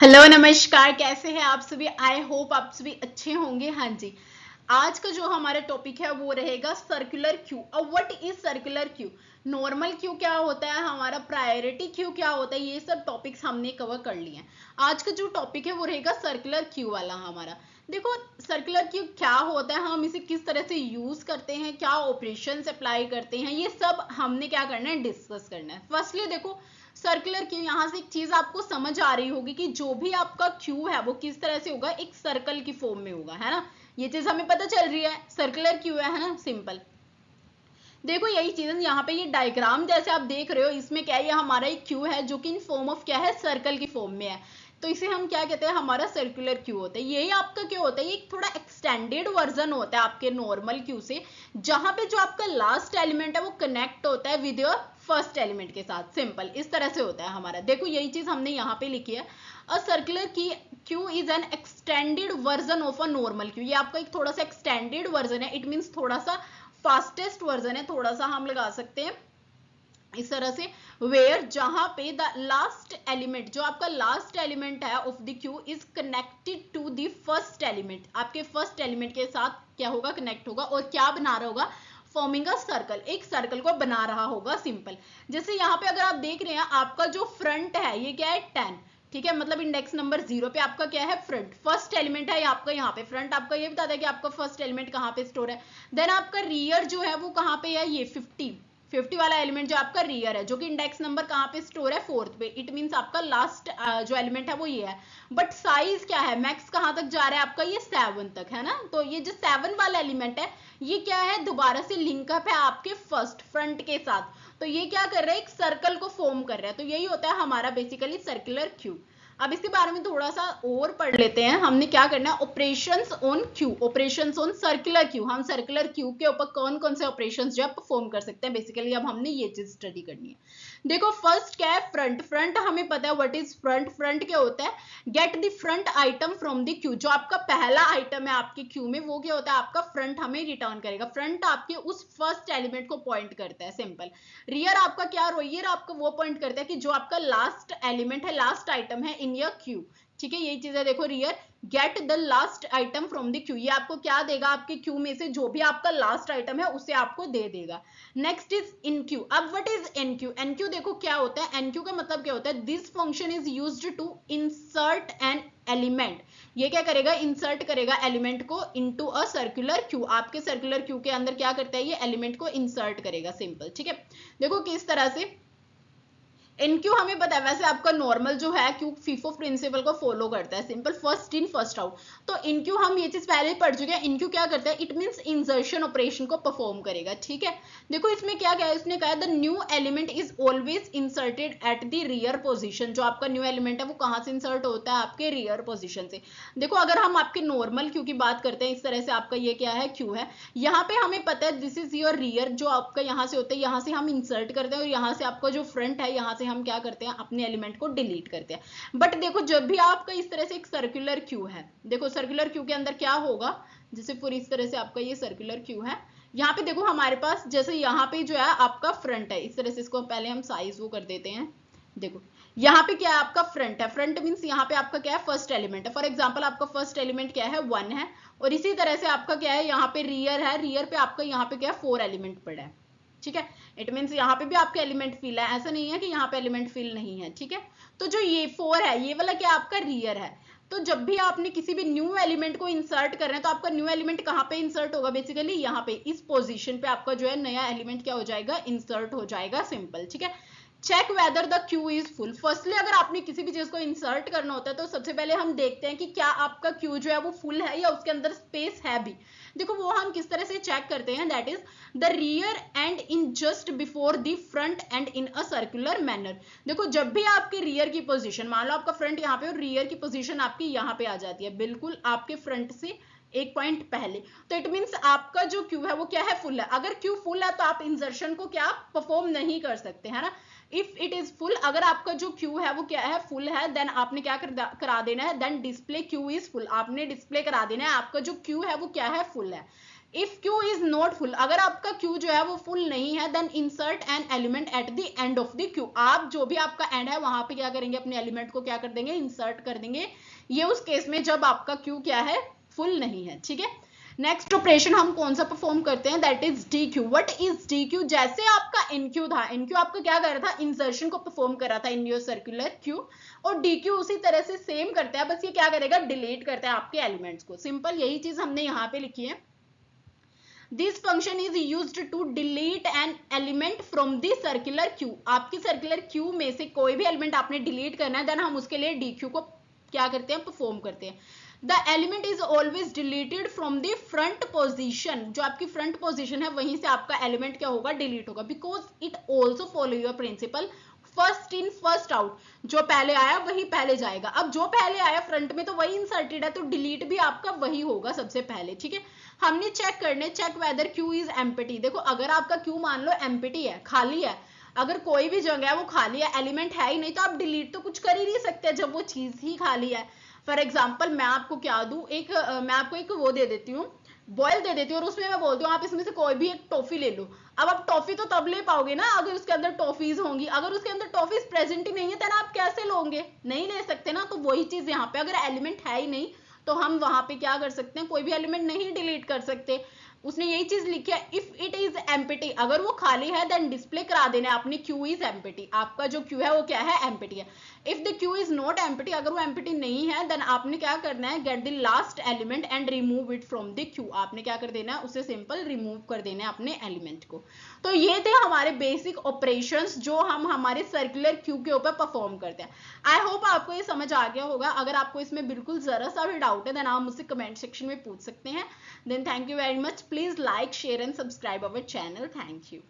Hello नमस्कार, कैसे हैं आप सभी। आई होप आप सभी अच्छे होंगे। हाँ जी, आज का जो हमारा टॉपिक है वो रहेगा सर्कुलर क्यू। अब what is circular queue, normal Q क्या होता है, हमारा प्रायोरिटी क्यू क्या होता है, ये सब टॉपिक्स हमने कवर कर लिए हैं। आज का जो टॉपिक है वो रहेगा सर्कुलर क्यू वाला हमारा। देखो, सर्कुलर क्यू क्या होता है, हम इसे किस तरह से यूज करते हैं, क्या ऑपरेशन अप्लाई करते हैं, ये सब हमने क्या करना है, डिस्कस करना है। फर्स्टली देखो, सर्कुलर क्यू, यहां से एक चीज आपको समझ आ रही होगी कि जो भी आपका क्यू है वो किस तरह से होगा, एक सर्कल की फॉर्म में होगा, है ना। ये चीज हमें पता चल रही है, सर्कुलर क्यू है ना, सिंपल। देखो यही चीज यहाँ पे ये डायग्राम जैसे आप देख रहे हो, इसमें क्या है, ये हमारा एक क्यू है जो कि इन फॉर्म ऑफ क्या है, सर्कल की फॉर्म में है। तो इसे हम क्या कहते हैं, हमारा सर्कुलर क्यू होता है। यही आपका क्या होता है, ये थोड़ा एक्सटेंडेड वर्जन होता है आपके नॉर्मल क्यू से, जहां पे जो आपका लास्ट एलिमेंट है वो कनेक्ट होता है विद योर फर्स्ट एलिमेंट के साथ। सिंपल इस तरह से होता है हमारा। देखो यही चीज हमने यहाँ पे लिखी है, अ सर्कुलर की Q is an extended version of a normal Q. ये आपका एक थोड़ा सा एक्सटेंडेड वर्जन है, इट मीन्स थोड़ा सा फास्टेस्ट वर्जन है, थोड़ा सा हम लगा सकते हैं इस तरह से। वेयर, जहां पे द लास्ट एलिमेंट, जो आपका लास्ट एलिमेंट है of the queue is connected to the first element, आपके फर्स्ट एलिमेंट के साथ क्या होगा, कनेक्ट होगा, और क्या बना रहा होगा, फॉर्मिंग अ सर्कल, एक सर्कल को बना रहा होगा। सिंपल, जैसे यहाँ पे अगर आप देख रहे हैं, आपका जो फ्रंट है ये क्या है, 10, ठीक है, मतलब इंडेक्स नंबर 0 पे आपका क्या है, फ्रंट, फर्स्ट एलिमेंट है आपका यहाँ पे फ्रंट, आपका ये बताता है कि आपका फर्स्ट एलिमेंट कहाँ पे स्टोर है। देन आपका रियर जो है वो कहाँ पे है, ये 50 वाला एलिमेंट जो आपका रियर है, जो कि इंडेक्स नंबर कहाँ पे स्टोर है, 4th पे। इट मींस आपका लास्ट जो एलिमेंट है वो ये है। बट साइज क्या है, मैक्स कहाँ तक जा रहा है आपका, ये 7 तक है ना। तो ये जो 7 वाला एलिमेंट है, ये क्या है, दोबारा से लिंकअप है आपके फर्स्ट फ्रंट के साथ। तो ये क्या कर रहा है, एक सर्कल को फॉर्म कर रहा है। तो यही होता है हमारा बेसिकली सर्कुलर क्यू। अब इसके बारे में थोड़ा सा और पढ़ लेते हैं, हमने क्या करना है, operations on Q, operations on circular queue. हम सर्कुलर क्यू के ऊपर कौन कौन से ऑपरेशंस जो है परफॉर्म कर सकते हैं, बेसिकली अब हमने ये चीज स्टडी करनी है। देखो फर्स्ट क्या है, फ्रंट। फ्रंट हमें पता है व्हाट इज फ्रंट। फ्रंट क्या होता है, get the front item from the Q. जो आपका पहला आइटम है आपके क्यू में, वो क्या होता है, आपका फ्रंट हमें रिटर्न करेगा। फ्रंट आपके उस फर्स्ट एलिमेंट को पॉइंट करता है, सिंपल। रियर आपका क्या, रियर आपका वो पॉइंट करता है कि जो आपका लास्ट एलिमेंट है, लास्ट आइटम है इन योर क्यू, ठीक है। यही चीज है, देखो rear get the last item from the Q, ये आपको क्या देगा, आपके क्यू में से जो भी आपका लास्ट आइटम है उसे आपको दे देगा। Next is in queue. अब what is an queue, an queue देखो क्या होता है, एन क्यू का मतलब क्या होता है, this function is used to insert an element. ये क्या करेगा, इंसर्ट करेगा एलिमेंट को इनटू अ सर्कुलर क्यू। आपके सर्कुलर क्यू के अंदर क्या करता है, ये एलिमेंट को इंसर्ट करेगा, सिंपल, ठीक है। देखो किस तरह से इनक्यू हमें पता है, वैसे आपका नॉर्मल जो है क्यू फीफो प्रिंसिपल को फॉलो करता है, simple, first in first out. तो इनक्यू हम ये चीज पहले ही पढ़ चुके हैं। इनक्यू क्या करता है, इट मींस इंसर्शन ऑपरेशन को परफॉर्म करेगा, ठीक है। देखो इसमें क्या क्या है, इसने कहा the new element is always inserted at the rear position. जो आपका न्यू एलिमेंट है वो कहाँ से इंसर्ट होता है, आपके रियर पोजिशन से। देखो अगर हम आपके नॉर्मल क्यू की बात करते हैं, इस तरह से आपका ये क्या है, क्यू है, यहाँ पे हमें पता है दिस इज योर रियर, जो आपका यहाँ से होता है, यहाँ से हम इंसर्ट करते हैं, और यहाँ से आपका जो फ्रंट है, यहाँ से हम क्या करते हैं, अपने एलिमेंट को डिलीट करते हैं। बट देखो जब भी आपका इस तरह से एक सर्कुलर क्यू है, देखो सर्कुलर क्यू के अंदर क्या होगा, जैसे पूरी इस तरह से आपका ये सर्कुलर क्यू है, यहाँ पे देखो हमारे पास जैसे यहाँ पे जो है आपका फ्रंट है, इस तरह से इसको पहले हम साइज वो कर देते हैं। देखो यहाँ पे क्या है, आपका फ्रंट है, फ्रंट मीन्स यहाँ पे आपका क्या है, फर्स्ट एलिमेंट है। फॉर एग्जांपल आपका फर्स्ट एलिमेंट क्या है, 1 है। और इसी तरह से आपका क्या है, यहाँ पे रियर है, रियर पे आपका यहाँ पे क्या है, 4 एलिमेंट पड़ा है, ठीक है। इट मीन्स यहाँ पे भी आपका एलिमेंट फिल है, ऐसा नहीं है कि यहाँ पे एलिमेंट फिल नहीं है, ठीक है। तो जो ये 4 है, ये वाला क्या आपका रियर है। तो जब भी आपने किसी भी न्यू एलिमेंट को इंसर्ट कर रहे हैं, तो आपका न्यू एलिमेंट कहाँ पे इंसर्ट होगा, बेसिकली यहाँ पे, इस पोजीशन पे आपका जो है नया एलिमेंट क्या हो जाएगा, इंसर्ट हो जाएगा, सिंपल, ठीक है। Check whether the queue is full. Firstly अगर आपने किसी भी चीज को इंसर्ट करना होता है, तो सबसे पहले हम देखते हैं कि क्या आपका क्यू जो है वो फुल है या उसके अंदर स्पेस है भी। देखो वो हम किस तरह से चेक करते हैं, that is the rear and in just before the front and in a circular manner. देखो जब भी आपके रियर की पोजीशन, मान लो आपका फ्रंट यहाँ पे और रियर की पोजीशन आपकी यहाँ पे आ जाती है, बिल्कुल आपके फ्रंट से एक पॉइंट पहले, तो इट मींस आपका जो क्यू है वो क्या है, फुल है। अगर क्यू फुल है तो आप इंसर्शन को क्या परफॉर्म नहीं कर सकते, है ना। इफ इट इज फुल, अगर आपका जो क्यू है वो क्या है, फुल है, देन आपने क्या करा देना है, then display queue is full, आपने डिस्प्ले करा देना है आपका जो क्यू है वो क्या है, फुल है। If queue is not full, अगर आपका क्यू जो है वो फुल नहीं है, then insert an element at the end of the queue, आप जो भी आपका एंड है वहां पे क्या करेंगे, अपने एलिमेंट को क्या कर देंगे, इंसर्ट कर देंगे। ये उस केस में जब आपका क्यू क्या है, फुल नहीं है, ठीक है। नेक्स्ट ऑपरेशन हम कौन सा परफॉर्म करते हैं, that is D Q. What is D Q, जैसे आपका इन क्यू था, इन क्यू आपका क्या कर रहा था, इंसर्शन को परफॉर्म कर रहा था इन योर सर्कुलर क्यू, और डी क्यू उसी तरह से सेम करता है, बस ये क्या करेगा, डिलीट करता है आपके एलिमेंट्स को। सिंपल यही चीज हमने यहाँ पे लिखी है। This function is used to delete an element from the circular queue, आपकी सर्कुलर क्यू में से कोई भी एलिमेंट आपने डिलीट करना है, देन हम उसके लिए डी क्यू को क्या करते हैं, परफॉर्म करते हैं। The element is always deleted from the front position, जो आपकी फ्रंट पोजिशन है वहीं से आपका एलिमेंट क्या होगा, डिलीट होगा, because it also follow your principle first in first out, जो पहले आया वही पहले जाएगा। अब जो पहले आया फ्रंट में तो वही इंसर्टेड है, तो डिलीट भी आपका वही होगा सबसे पहले, ठीक है। हमने चेक करने, check whether queue is empty. देखो अगर आपका क्यू मान लो एम्प्टी है, खाली है, अगर कोई भी जगह है वो खाली है, एलिमेंट है ही नहीं, तो आप डिलीट तो कुछ कर ही नहीं सकते जब वो चीज ही खाली है। फॉर एग्जाम्पल मैं आपको क्या दूं, मैं आपको एक वो दे देती हूँ, बॉयल दे देती हूँ, और उसमें मैं बोलती हूँ आप इसमें से कोई भी एक टॉफी ले लो। अब आप टॉफी तो तब ले पाओगे ना अगर उसके अंदर टॉफीज होंगी, अगर उसके अंदर टॉफीज प्रेजेंट ही नहीं है तो आप कैसे लोगे, नहीं ले सकते ना। तो वही चीज यहाँ पे, अगर एलिमेंट है ही नहीं तो हम वहां पे क्या कर सकते हैं, कोई भी एलिमेंट नहीं डिलीट कर सकते। उसने यही चीज लिखी है, इफ इट इज एम्प्टी, अगर वो खाली है देन डिस्प्ले करा देना अपनी क्यू इज एम्प्टी, आपका जो क्यू है वो क्या है, एम्प्टी है। If the queue is not empty, अगर वो एम्प्टी नहीं है, देन आपने क्या करना है, get the last element and remove it from the Q, आपने क्या कर देना है, उसे सिंपल रिमूव कर देना है अपने एलिमेंट को। तो ये थे हमारे बेसिक ऑपरेशंस जो हम हमारे सर्कुलर क्यू के ऊपर परफॉर्म करते हैं। आई होप आपको ये समझ आ गया होगा। अगर आपको इसमें बिल्कुल जरा सा भी डाउट है देन आप मुझसे कमेंट सेक्शन में पूछ सकते हैं। Then thank you very much, please like share and subscribe our channel, thank you.